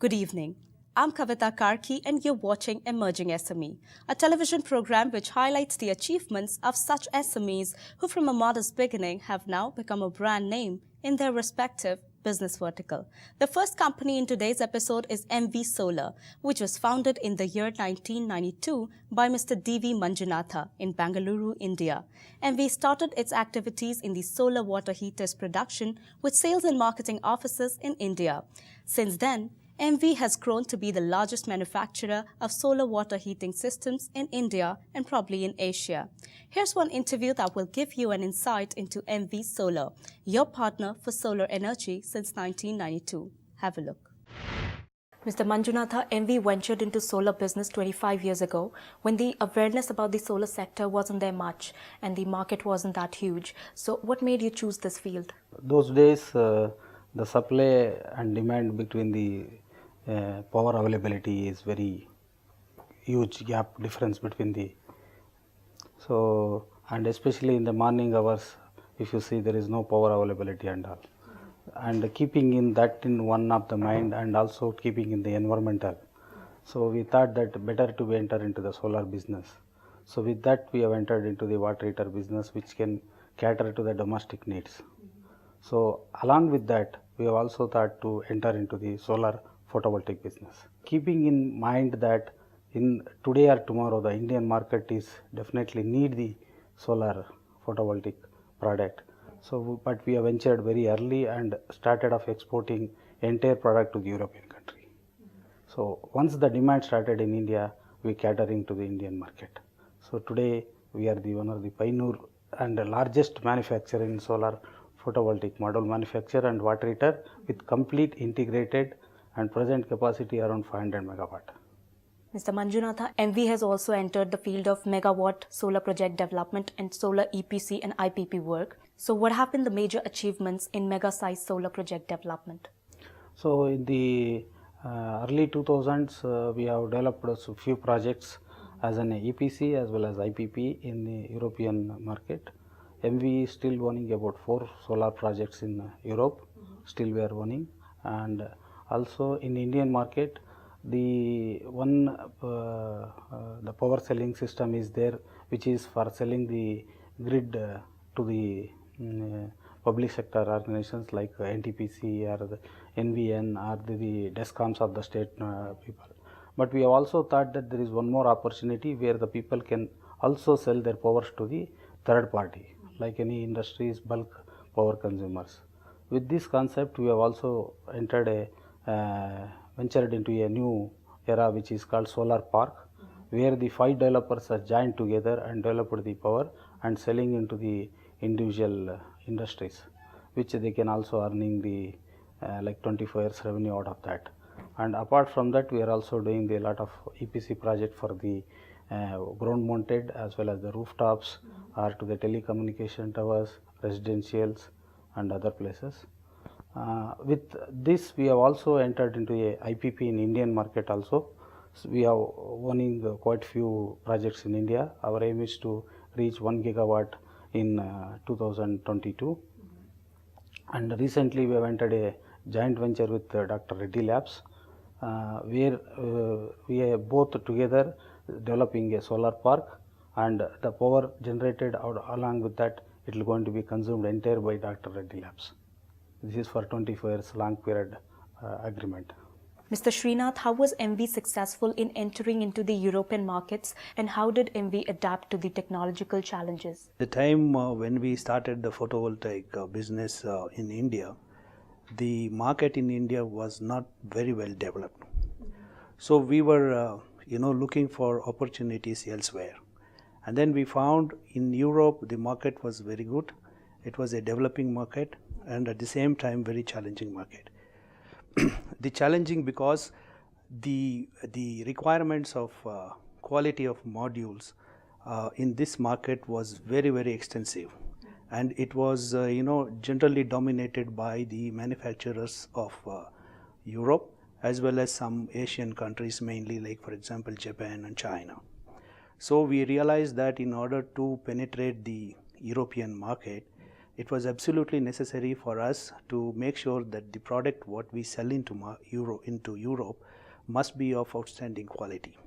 Good evening. I'm Kavita Karki and you're watching Emerging SME, a television program which highlights the achievements of such SMEs who from a modest beginning have now become a brand name in their respective business vertical. The first company in today's episode is MV Solar, which was founded in the year 1992 by Mr. D.V. Manjunatha in Bangalore, India. MV started its activities in the solar water heaters production with sales and marketing offices in India. Since then, MV has grown to be the largest manufacturer of solar water heating systems in India and probably in Asia. Here's one interview that will give you an insight into MV Solar, your partner for solar energy since 1992. Have a look. Mr. Manjunatha, MV ventured into solar business 25 years ago when the awareness about the solar sector wasn't there much and the market wasn't that huge. So what made you choose this field? Those days, the supply and demand between the power availability is very huge gap difference between the and especially in the morning hours, if you see, there is no power availability and all, and keeping in that in one of the mind and also keeping in the environmental, so we thought that better to enter into the solar business. So with that we have entered into the water heater business, which can cater to the domestic needs. So along with that, we have also thought to enter into the solar photovoltaic business, keeping in mind that in today or tomorrow the Indian market is definitely need the solar photovoltaic product. So but we have ventured very early and started off exporting entire product to the European country. So once the demand started in India, we catering to the Indian market. So today we are the one of the pioneer and the largest manufacturer in solar photovoltaic module manufacturer and water heater with complete integrated and present capacity around 500 megawatt. Mr. Manjunatha, MV has also entered the field of megawatt solar project development and solar EPC and IPP work. So what have been the major achievements in mega-sized solar project development? So in the early 2000s, we have developed a few projects as an EPC as well as IPP in the European market. MV is still running about 4 solar projects in Europe, still we are running, and also in Indian market, the power selling system is there, which is for selling the grid to the public sector organizations like NTPC or the NVN or the DESCOMs of the state people. But we have also thought that there is one more opportunity where the people can also sell their powers to the third party, like any industries, bulk power consumers. With this concept, we have also entered ventured into a new era, which is called solar park, where the 5 developers are joined together and developed the power and selling into the individual industries, which they can also earning the like 24 years revenue out of that. And apart from that, we are also doing a lot of EPC project for the ground mounted as well as the rooftops or to the telecommunication towers, residentials and other places. With this, we have also entered into a IPP in Indian market also. So we are owning quite few projects in India. Our aim is to reach 1 gigawatt in 2022. And recently we have entered a joint venture with Dr. Reddy Labs, where we are both together developing a solar park, and the power generated out along with that, it will going to be consumed entire by Dr. Reddy Labs. This is for 24 years long period agreement. Mr. Srinath, how was MV successful in entering into the European markets and how did MV adapt to the technological challenges? The time when we started the photovoltaic business in India, the market in India was not very well developed. So we were looking for opportunities elsewhere. And then we found in Europe the market was very good. It was a developing market and at the same time very challenging market. The challenging because the requirements of quality of modules in this market was very, very extensive, and it was generally dominated by the manufacturers of Europe as well as some Asian countries, mainly like for example Japan and China. So we realized that in order to penetrate the European market, it was absolutely necessary for us to make sure that the product what we sell into Europe must be of outstanding quality.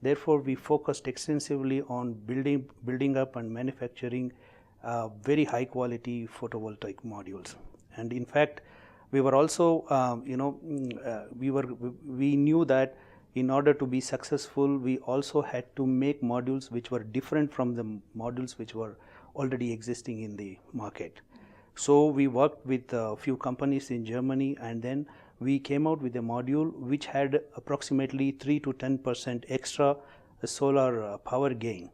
Therefore, we focused extensively on building up and manufacturing very high quality photovoltaic modules. And in fact, we were also, we knew that in order to be successful, we also had to make modules which were different from the modules which were already existing in the market. So we worked with a few companies in Germany, and then we came out with a module which had approximately 3 to 10% extra solar power gain.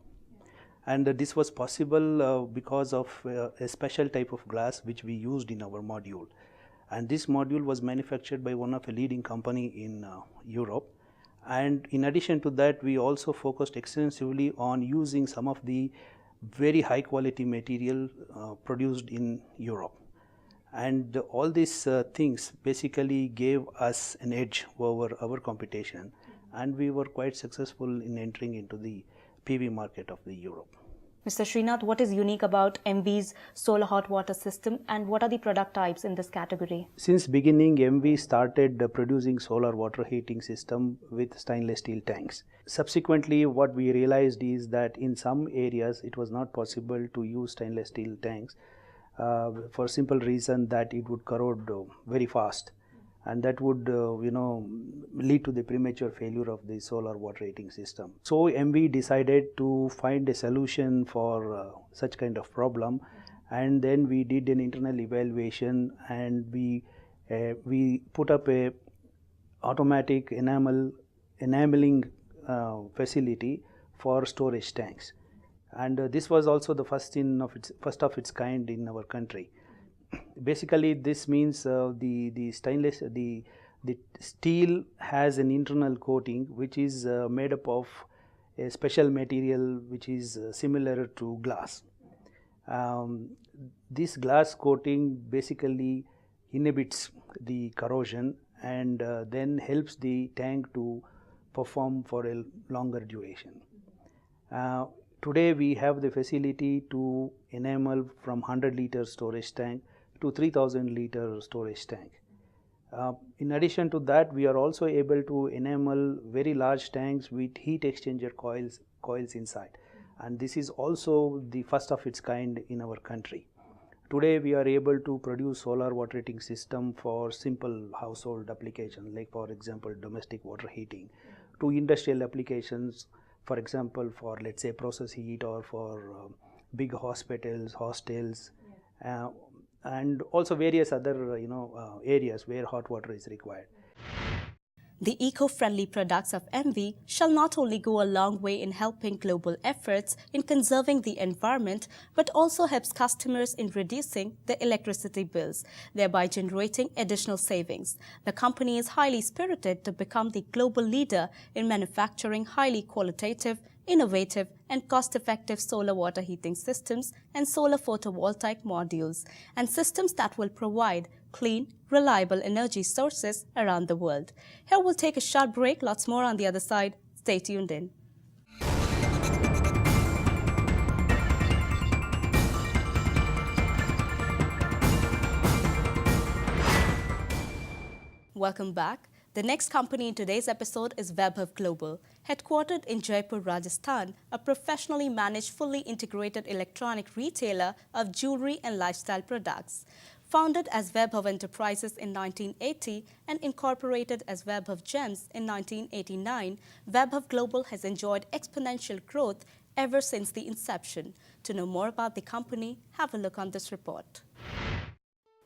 And this was possible because of a special type of glass which we used in our module. And this module was manufactured by one of a leading company in Europe. And in addition to that, we also focused extensively on using some of the very high quality material produced in Europe. And all these things basically gave us an edge over our competition, and we were quite successful in entering into the PV market of the Europe. Mr. Srinath, what is unique about MV's solar hot water system, and what are the product types in this category? Since beginning, MV started producing solar water heating system with stainless steel tanks. Subsequently, what we realized is that in some areas it was not possible to use stainless steel tanks for simple reason that it would corrode very fast, and that would lead to the premature failure of the solar water heating system. So MV decided to find a solution for such kind of problem, and then we did an internal evaluation, and we put up a automatic enameling facility for storage tanks, and this was also the first of its kind in our country. Basically, this means the steel has an internal coating which is made up of a special material which is similar to glass. This glass coating basically inhibits the corrosion and then helps the tank to perform for a longer duration. Today we have the facility to enamel from 100-liter storage tank to 3,000-liter storage tank. In addition to that, we are also able to enamel very large tanks with heat exchanger coils inside, and this is also the first of its kind in our country. Today we are able to produce solar water heating system for simple household applications, like for example domestic water heating, to industrial applications, for example for, let's say, process heat, or for big hospitals, hostels, and also various other areas where hot water is required. The eco-friendly products of MV shall not only go a long way in helping global efforts in conserving the environment, but also helps customers in reducing their electricity bills, thereby generating additional savings. The company is highly spirited to become the global leader in manufacturing highly qualitative, innovative and cost-effective solar water heating systems and solar photovoltaic modules, and systems that will provide clean, reliable energy sources around the world. Here we'll take a short break, lots more on the other side. Stay tuned in. Welcome back. The next company in today's episode is Vaibhav Global. Headquartered in Jaipur, Rajasthan, a professionally managed, fully integrated electronic retailer of jewelry and lifestyle products. Founded as Vaibhav Enterprises in 1980 and incorporated as Vaibhav Gems in 1989, Vaibhav Global has enjoyed exponential growth ever since the inception. To know more about the company, have a look on this report.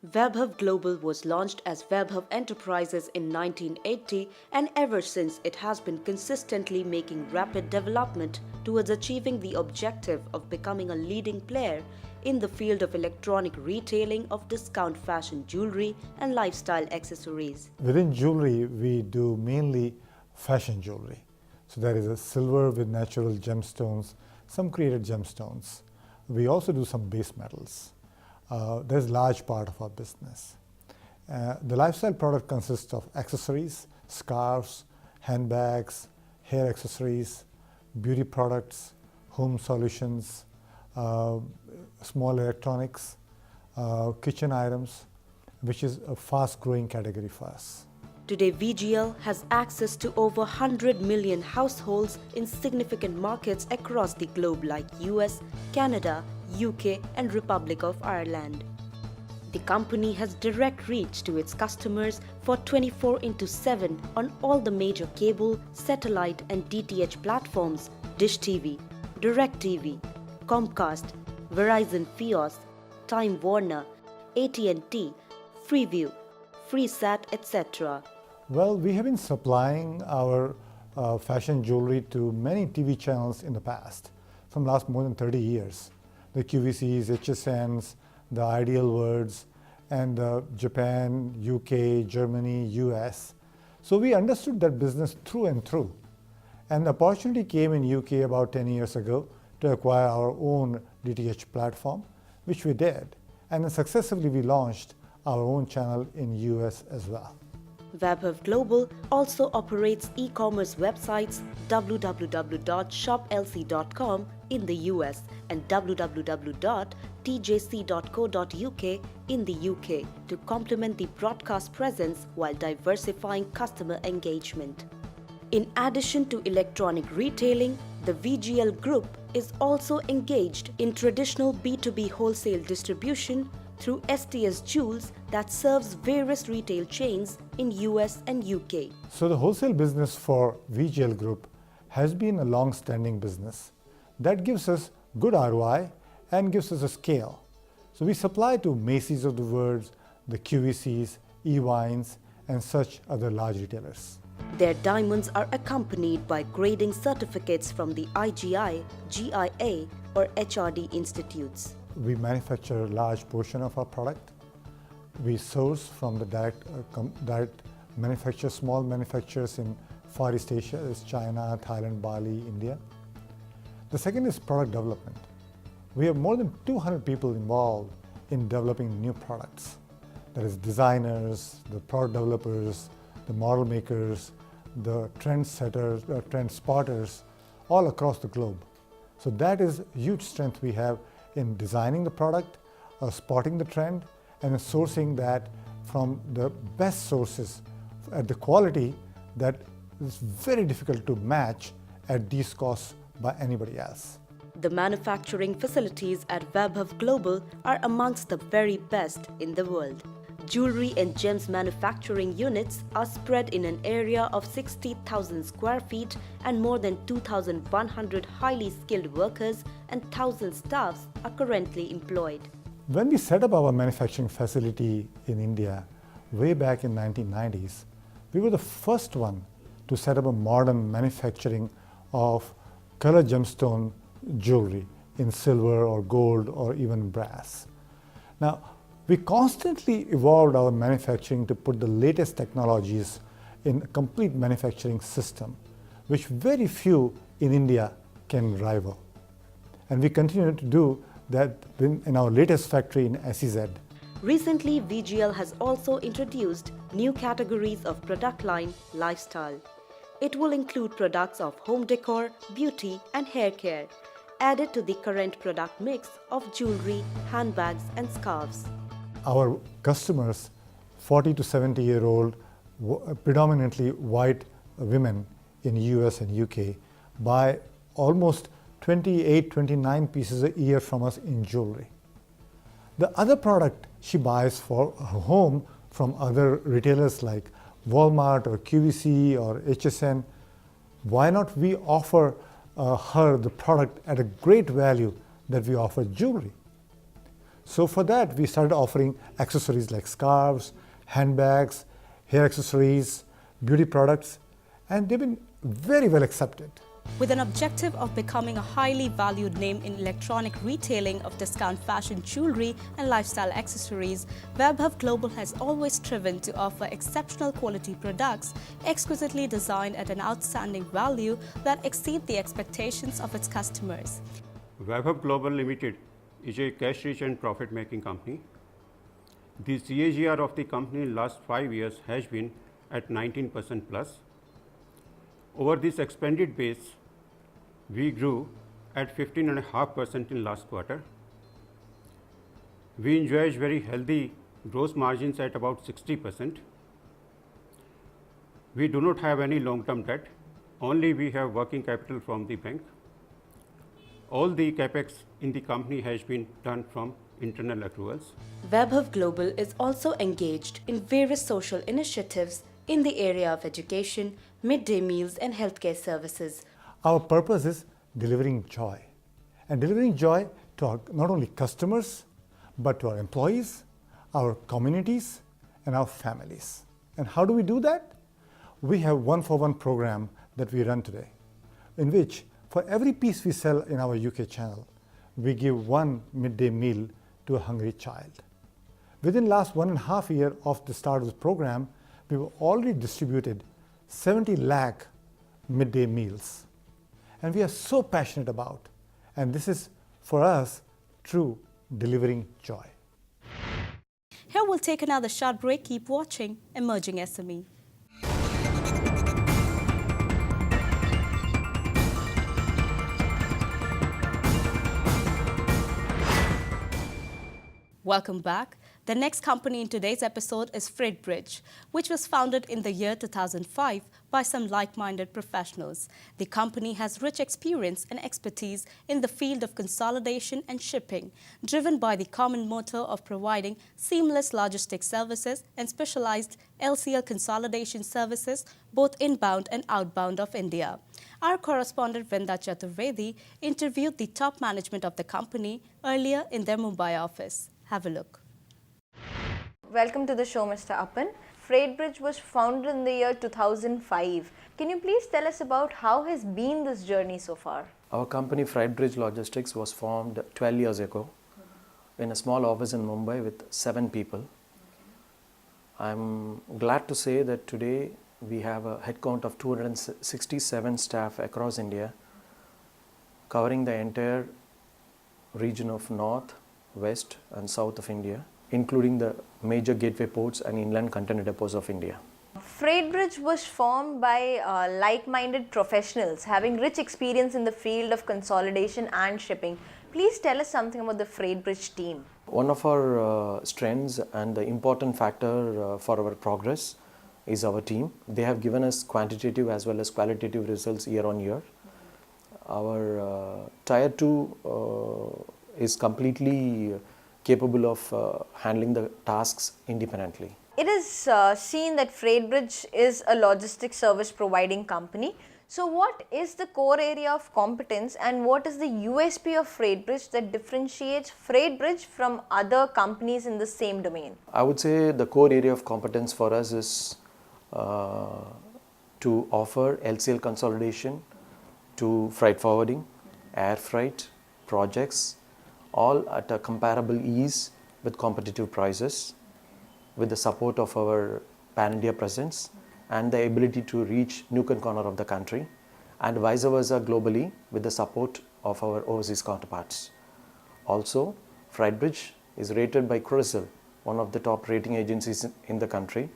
Vaibhav Global was launched as Vaibhav Enterprises in 1980, and ever since it has been consistently making rapid development towards achieving the objective of becoming a leading player in the field of electronic retailing of discount fashion jewelry and lifestyle accessories. Within jewelry, we do mainly fashion jewelry. So there is a silver with natural gemstones, some created gemstones. We also do some base metals. There's a large part of our business. The lifestyle product consists of accessories, scarves, handbags, hair accessories, beauty products, home solutions, small electronics, kitchen items, which is a fast-growing category for us. Today, VGL has access to over 100 million households in significant markets across the globe like US, Canada, UK and Republic of Ireland. The company has direct reach to its customers for 24/7 on all the major cable, satellite and DTH platforms, Dish TV, Direct TV, Comcast, Verizon Fios, Time Warner, AT&T, Freeview, FreeSat, etc. Well, we have been supplying our fashion jewelry to many TV channels in the past, from last more than 30 years. The QVCs, HSNs, the Ideal Words, and Japan, UK, Germany, US. So we understood that business through and through. And the opportunity came in UK about 10 years ago to acquire our own DTH platform, which we did. And then successively we launched our own channel in US as well. Vaibhav Global also operates e-commerce websites www.shoplc.com in the US and www.tjc.co.uk in the UK to complement the broadcast presence while diversifying customer engagement. In addition to electronic retailing, the VGL Group is also engaged in traditional B2B wholesale distribution through STS Jewels that serves various retail chains in US and UK. So the wholesale business for VGL Group has been a long-standing business that gives us good ROI and gives us a scale. So we supply to Macy's of the world, the QVCs, E-Wines and such other large retailers. Their diamonds are accompanied by grading certificates from the IGI, GIA or HRD institutes. We manufacture a large portion of our product. We source from the direct manufacturers, small manufacturers in Far East Asia, is China, Thailand, Bali, India. The second is product development. We have more than 200 people involved in developing new products. That is designers, the product developers, the model makers, the trend setters, trend spotters, all across the globe. So that is a huge strength we have in designing the product, spotting the trend, and sourcing that from the best sources at the quality that is very difficult to match at these costs by anybody else. The manufacturing facilities at Vaibhav Global are amongst the very best in the world. Jewelry and gems manufacturing units are spread in an area of 60,000 square feet and more than 2,100 highly skilled workers and 1,000 staffs are currently employed. When we set up our manufacturing facility in India way back in 1990s, we were the first one to set up a modern manufacturing of color gemstone jewelry in silver or gold or even brass. Now, we constantly evolved our manufacturing to put the latest technologies in a complete manufacturing system, which very few in India can rival. And we continue to do that in our latest factory in SEZ. Recently, VGL has also introduced new categories of product line lifestyle. It will include products of home decor, beauty and hair care, added to the current product mix of jewelry, handbags and scarves. Our customers, 40 to 70-year-old, predominantly white women in US and UK, buy almost 28, 29 pieces a year from us in jewelry. The other product she buys for her home from other retailers like Walmart or QVC or HSN, why not we offer her the product at a great value that we offer jewelry? So for that, we started offering accessories like scarves, handbags, hair accessories, beauty products, and they've been very well accepted. With an objective of becoming a highly valued name in electronic retailing of discount fashion jewelry and lifestyle accessories, Vaibhav Global has always striven to offer exceptional quality products, exquisitely designed at an outstanding value that exceed the expectations of its customers. Vaibhav Global Limited is a cash-rich and profit-making company. The CAGR of the company in last 5 years has been at 19% plus. Over this expanded base, we grew at 15.5% in last quarter. We enjoy very healthy gross margins at about 60%. We do not have any long-term debt, only we have working capital from the bank. All the capex in the company has been done from internal accruals. Vaibhav Global is also engaged in various social initiatives in the area of education, midday meals and healthcare services. Our purpose is delivering joy, and delivering joy to our, not only customers, but to our employees, our communities, and our families. And how do we do that? We have one-for-one program that we run today, in which for every piece we sell in our UK channel, we give one midday meal to a hungry child. Within last 1.5 years of the start of the program, we've already distributed 70 lakh midday meals. And we are so passionate about, and this is for us true delivering joy. Here we'll take another short break. Keep watching Emerging SME. Welcome back. The next company in today's episode is Friedrich, which was founded in the year 2005 by some like-minded professionals. The company has rich experience and expertise in the field of consolidation and shipping, driven by the common motto of providing seamless logistics services and specialized LCL consolidation services, both inbound and outbound of India. Our correspondent Vrinda Chaturvedi interviewed the top management of the company earlier in their Mumbai office. Have a look. Welcome to the show, Mr. Appan. Friedrich was founded in the year 2005. Can you please tell us about how has been this journey so far? Our company Friedrich Logistics was formed 12 years ago in a small office in Mumbai with 7 people. I'm glad to say that today we have a headcount of 267 staff across India, covering the entire region of North, West and South of India, including the major gateway ports and inland container depots of India. Friedrich was formed by like-minded professionals having rich experience in the field of consolidation and shipping. Please tell us something about the Friedrich team. One of our strengths and the important factor for our progress is our team. They have given us quantitative as well as qualitative results year on year. Our Tier 2 is completely capable of handling the tasks independently. It is seen that Friedrich is a logistics service providing company. So what is the core area of competence and what is the USP of Friedrich that differentiates Friedrich from other companies in the same domain? I would say the core area of competence for us is to offer LCL consolidation to freight forwarding, air freight, projects, all at a comparable ease with competitive prices, with the support of our pan-India presence and the ability to reach nook and corner of the country, and vice versa globally with the support of our overseas counterparts. Also, Friedrich is rated by CRISIL, one of the top rating agencies in the country,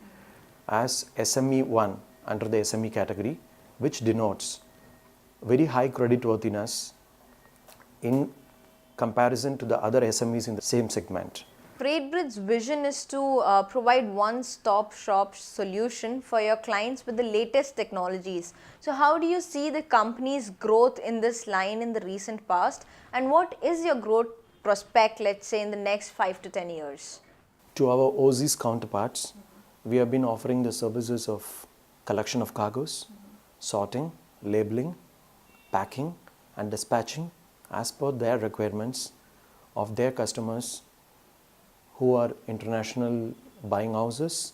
as SME 1 under the SME category, which denotes very high creditworthiness in comparison to the other SMEs in the same segment. Friedrich's vision is to provide one-stop shop solution for your clients with the latest technologies. So how do you see the company's growth in this line in the recent past, and what is your growth prospect, let's say, in the next 5 to 10 years? To our overseas counterparts, we have been offering the services of collection of cargoes, sorting, labeling, packing and dispatching as per their requirements of their customers who are international buying houses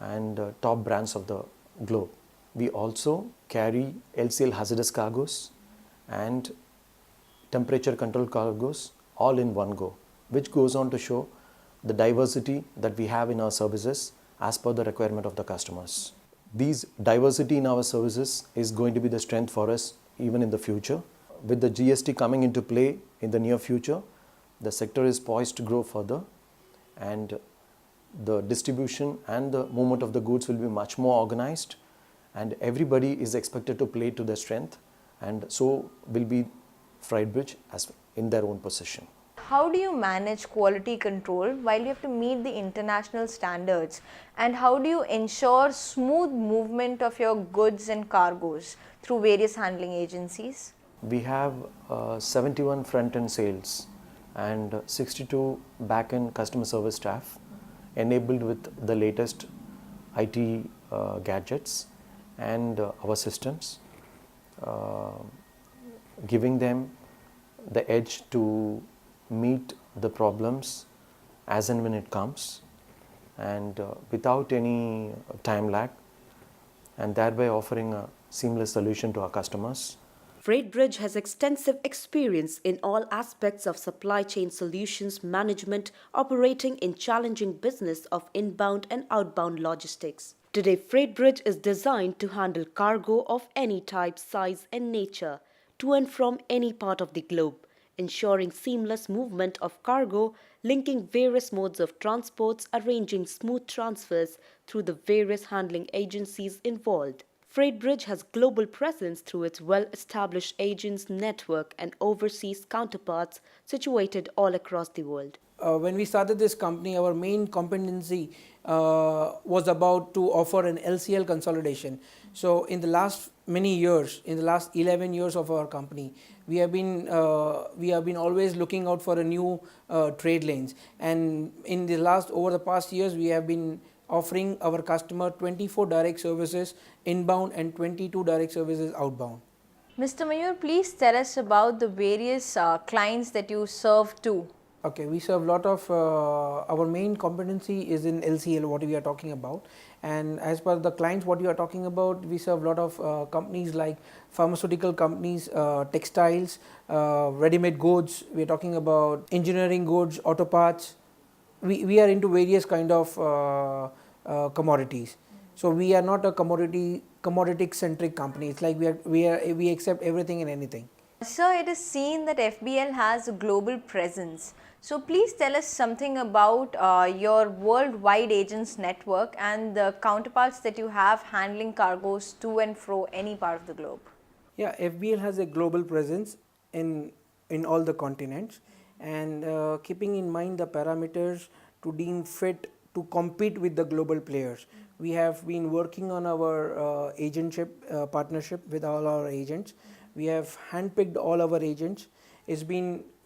and top brands of the globe. We also carry LCL hazardous cargoes and temperature control cargoes all in one go, which goes on to show the diversity that we have in our services as per the requirement of the customers. These diversity in our services is going to be the strength for us even in the future. With the GST coming into play in the near future, the sector is poised to grow further, and the distribution and the movement of the goods will be much more organized, and everybody is expected to play to their strength, and so will be Friedrich as in their own position. how do you manage quality control while you have to meet the international standards? And how do you ensure smooth movement of your goods and cargoes through various handling agencies? We have 71 front-end sales and 62 back-end customer service staff enabled with the latest IT gadgets and our systems, giving them the edge to meet the problems as and when it comes, and without any time lag, and thereby offering a seamless solution to our customers. Friedrich has extensive experience in all aspects of supply chain solutions management, operating in challenging business of inbound and outbound logistics. Today, Friedrich is designed to handle cargo of any type, size and nature to and from any part of the globe, ensuring seamless movement of cargo, linking various modes of transports, arranging smooth transfers through the various handling agencies involved. Friedrich has global presence through its well-established agents network and overseas counterparts situated all across the world. When we started this company, our main competency was about to offer an LCL consolidation. So in the last many years, in the last 11 years of our company, we have been always looking out for a new trade lanes. And over the past years, we have been offering our customer 24 direct services inbound and 22 direct services outbound. Mr. Mayur, please tell us about the various clients that you serve to. Okay, we serve a lot of, our main competency is in LCL, what we are talking about. And as per the clients, what you are talking about, we serve a lot of companies like pharmaceutical companies, textiles, ready-made goods. We are talking about engineering goods, auto parts. We are into various kind of commodities. So we are not a commodity-centric company. It's like we accept everything and anything. Sir, it is seen that FBL has a global presence. So please tell us something about your worldwide agents network and the counterparts that you have handling cargoes to and fro any part of the globe. Yeah, FBL has a global presence in all the continents, and keeping in mind the parameters to deem fit to compete with the global players. We have been working on our agentship partnership with all our agents. We have handpicked all our agents.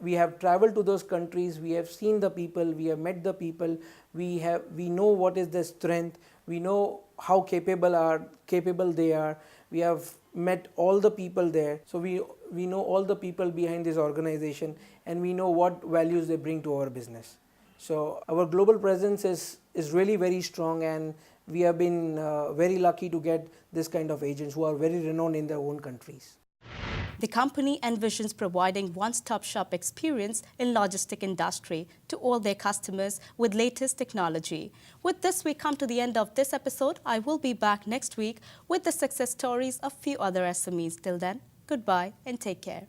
We have traveled to those countries, we have seen the people, we have met the people, we know what is their strength, we know how capable they are. We have met all the people there, so we know all the people behind this organization, and we know what values they bring to our business. So our global presence is really very strong, and we have been very lucky to get this kind of agents who are very renowned in their own countries. The company envisions providing one-stop shop experience in logistic industry to all their customers with latest technology. With this, we come to the end of this episode. I will be back next week with the success stories of few other SMEs. Till then, goodbye and take care.